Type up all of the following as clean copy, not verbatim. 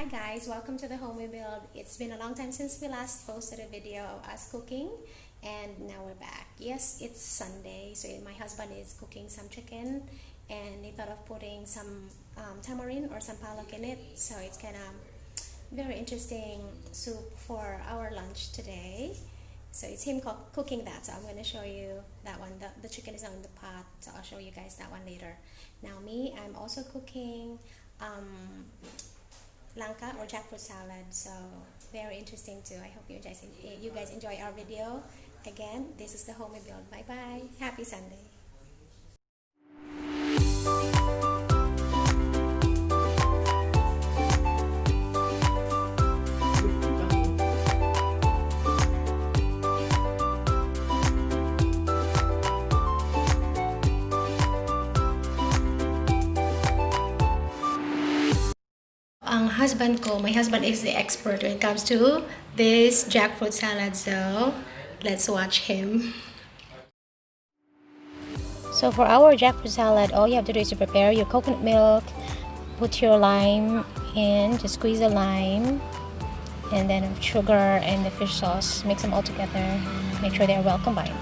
guys, welcome to the home we build. It's been a long time since we last posted a video of us cooking, and now we're back. Yes, it's Sunday, so my husband is cooking some chicken, and he thought of putting some tamarind or some palak in it, so it's kind of very interesting soup for our lunch today. So it's him cooking that, so I'm going to show you that one. The chicken is on the pot, so I'll show you guys that one later. Now me, I'm also cooking langka or jackfruit salad, so very interesting too. I hope you guys enjoy our video. Again, this is the home we build. Bye bye, happy Sunday. My husband is the expert when it comes to this jackfruit salad, so let's watch him. So for our jackfruit salad, all you have to do is to prepare your coconut milk, put your lime in, just squeeze the lime, and then sugar and the fish sauce, mix them all together, make sure they're well combined.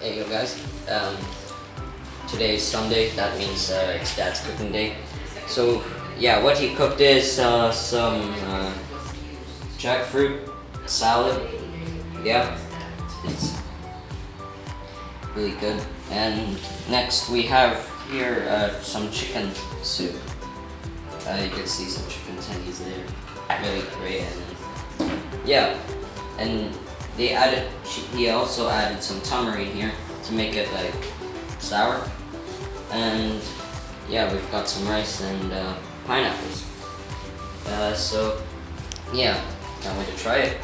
Hey yo guys, today is Sunday, that means it's Dad's cooking day. So yeah, what he cooked is some jackfruit salad. Yeah, it's really good. And next we have here some chicken soup. You can see some chicken tendies there, really great. And yeah, and he also added some tamarind here to make it like sour. And yeah, we've got some rice and pineapples. So yeah, can't wait to try it.